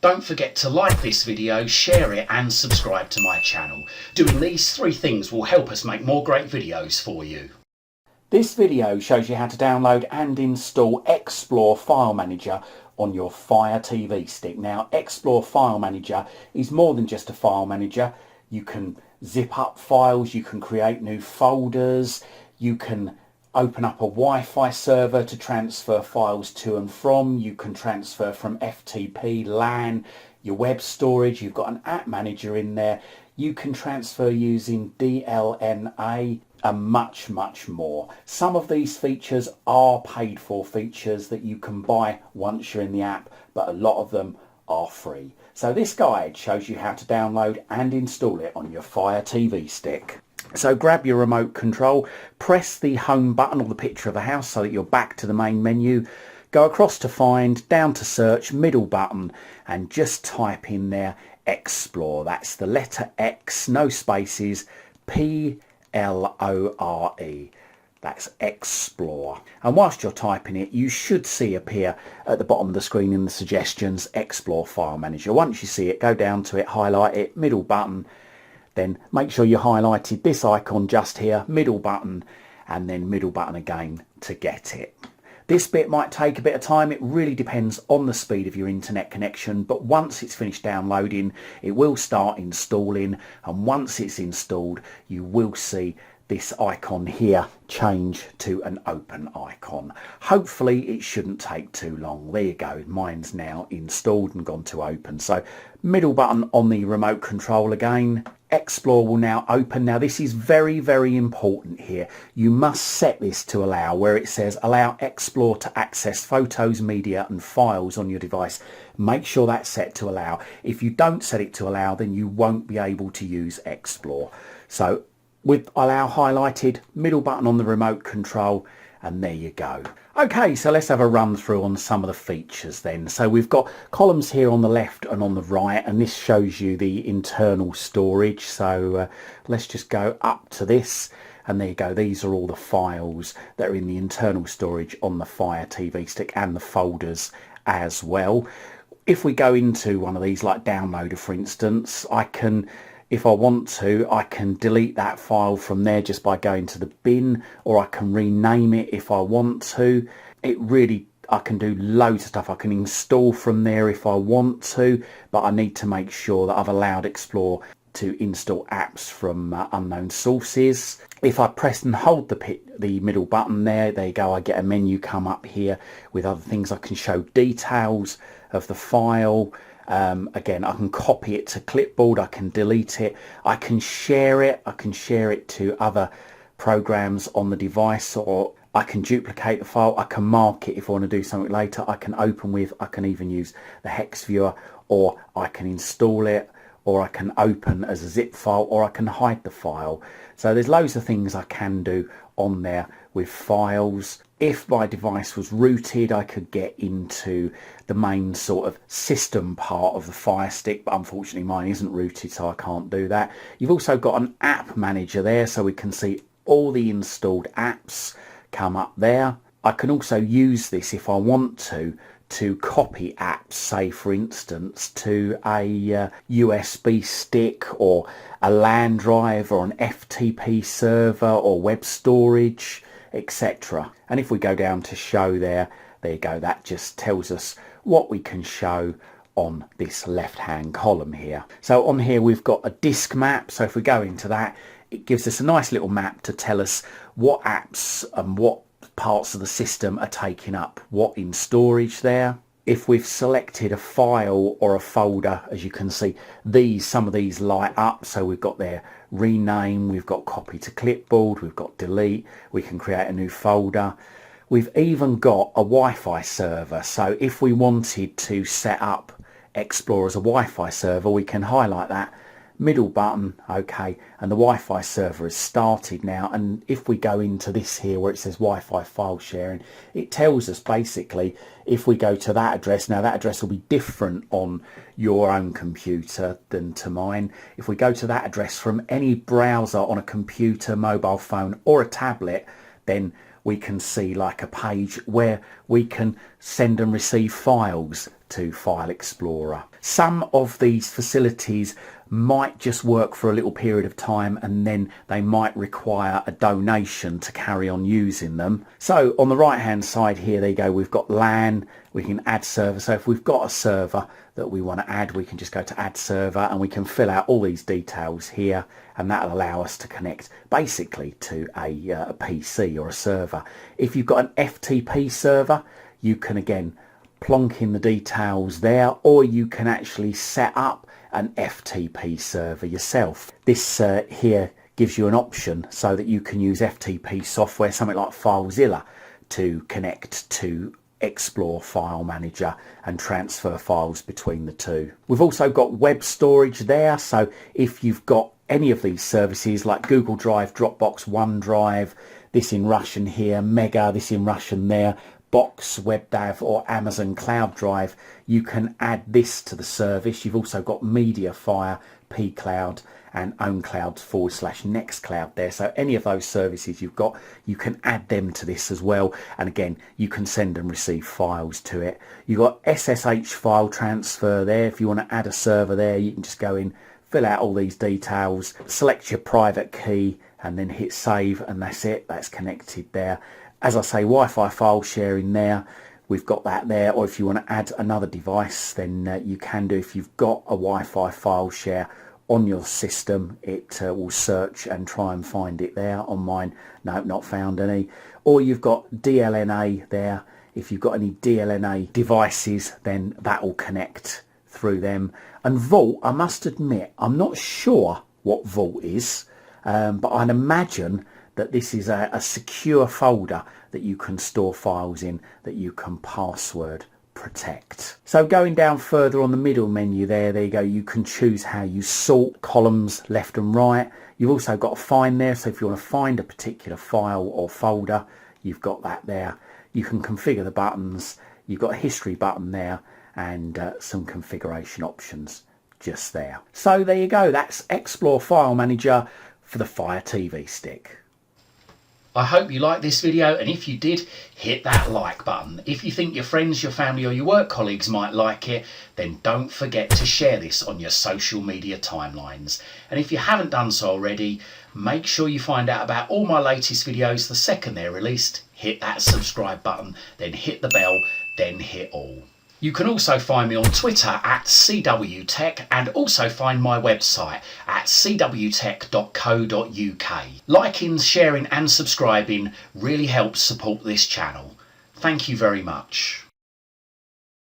Don't forget to like this video, share it and subscribe to my channel. Doing these 3 things will help us make more great videos for you. This video shows you how to download and install X-Plore File Manager on your Fire TV stick. Now, X-Plore File Manager is more than just a file manager. You can zip up files, you can create new folders, you can open up a Wi-Fi server to transfer files to and from, you can transfer from FTP, LAN, your web storage, you've got an app manager in there, you can transfer using DLNA and much more. Some of these features are paid for features that you can buy once you're in the app, but a lot of them are free. So this guide shows you how to download and install it on your Fire TV stick. So grab your remote control, press the home button or the picture of a house so that you're back to the main menu. Go across to find, down to search, middle button, and just type in there X-Plore. That's the letter X, no spaces, P-L-O-R-E. That's X-Plore. And whilst you're typing it, you should see appear at the bottom of the screen in the suggestions, X-Plore File Manager. Once you see it, go down to it, highlight it, middle button, then make sure you highlighted this icon just here, middle button, and then middle button again to get it. This bit might take a bit of time. It really depends on the speed of your internet connection, but once it's finished downloading, it will start installing, and once it's installed, you will see this icon here change to an open icon. Hopefully it shouldn't take too long. There you go, mine's now installed and gone to open. So middle button on the remote control again, X-Plore will now open. Now this is very important here. You must set this to allow, where it says allow X-Plore to access photos, media and files on your device. Make sure that's set to allow. If you don't set it to allow, then you won't be able to use X-Plore. So with allow highlighted, middle button on the remote control, and there you go. Okay, so let's have a run through on some of the features then. So we've got columns here on the left and on the right, and this shows you the internal storage. So let's just go up to this, and there you go. These are all the files that are in the internal storage on the Fire TV stick and the folders as well. If we go into one of these, like Downloader for instance, if I want to, I can delete that file from there just by going to the bin, or I can rename it if I want to. I can do loads of stuff. I can install from there if I want to, but I need to make sure that I've allowed X-Plore to install apps from unknown sources. If I press and hold the middle button there you go, I get a menu come up here with other things. I can show details of the file. Again, I can copy it to clipboard, I can delete it, I can share it to other programs on the device, or I can duplicate the file, I can mark it if I want to do something later, I can open with, I can even use the hex viewer, or I can install it, or I can open as a zip file, or I can hide the file. So there's loads of things I can do on there with files. If my device was rooted, I could get into the main sort of system part of the Fire Stick, but unfortunately mine isn't rooted, so I can't do that. You've also got an app manager there, so we can see all the installed apps come up there. I can also use this if I want to copy apps, say for instance to a USB stick or a LAN drive or an FTP server or web storage, etc. And if we go down to show there you go, that just tells us what we can show on this left hand column here. So on here we've got a disk map, so if we go into that, it gives us a nice little map to tell us what apps and what parts of the system are taking up what in storage there. If we've selected a file or a folder, as you can see, some of these light up. So we've got their rename, we've got copy to clipboard, we've got delete, we can create a new folder. We've even got a Wi-Fi server. So if we wanted to set up X-Plore as a Wi-Fi server, we can highlight that, middle button, okay, and the Wi-Fi server has started now. And if we go into this here where it says Wi-Fi file sharing, it tells us basically if we go to that address, now that address will be different on your own computer than to mine. If we go to that address from any browser on a computer, mobile phone or a tablet, then we can see like a page where we can send and receive files to File Explorer. Some of these facilities might just work for a little period of time and then they might require a donation to carry on using them. So on the right hand side here, there you go, we've got LAN, we can add server. So if we've got a server that we want to add, we can just go to add server and we can fill out all these details here, and that'll allow us to connect basically to a PC or a server. If you've got an FTP server, you can again plonk in the details there, or you can actually set up an FTP server yourself. This here gives you an option so that you can use FTP software, something like FileZilla, to connect to Xplore File Manager and transfer files between the two. We've also got web storage there, so if you've got any of these services like Google Drive, Dropbox, OneDrive, this in Russian here, Mega, this in Russian there, Box, WebDAV or Amazon Cloud Drive, you can add this to the service. You've also got MediaFire, pCloud and OwnCloud/Nextcloud there. So any of those services you've got, you can add them to this as well. And again, you can send and receive files to it. You've got SSH file transfer there. If you want to add a server there, you can just go in, fill out all these details, select your private key and then hit save, and that's it. That's connected there. As I say, Wi-Fi file sharing there, we've got that there. Or if you want to add another device, then you can do. If you've got a Wi-Fi file share on your system, it will search and try and find it there. On mine, no, not found any. Or you've got DLNA there. If you've got any DLNA devices, then that will connect through them. And Vault, I must admit, I'm not sure what Vault is, but I'd imagine that this is a secure folder that you can store files in, that you can password protect. So going down further on the middle menu there you go, you can choose how you sort columns left and right. You've also got a find there, so if you want to find a particular file or folder, you've got that there. You can configure the buttons, you've got a history button there and some configuration options just there. So there you go, that's Xplore File Manager for the Fire TV Stick. I hope you liked this video, and if you did, hit that like button. If you think your friends, your family or your work colleagues might like it, then don't forget to share this on your social media timelines. And if you haven't done so already, make sure you find out about all my latest videos the second they're released. Hit that subscribe button, then hit the bell, then hit all. You can also find me on Twitter at CWTech, and also find my website at cwtech.co.uk. Liking, sharing and subscribing really helps support this channel. Thank you very much.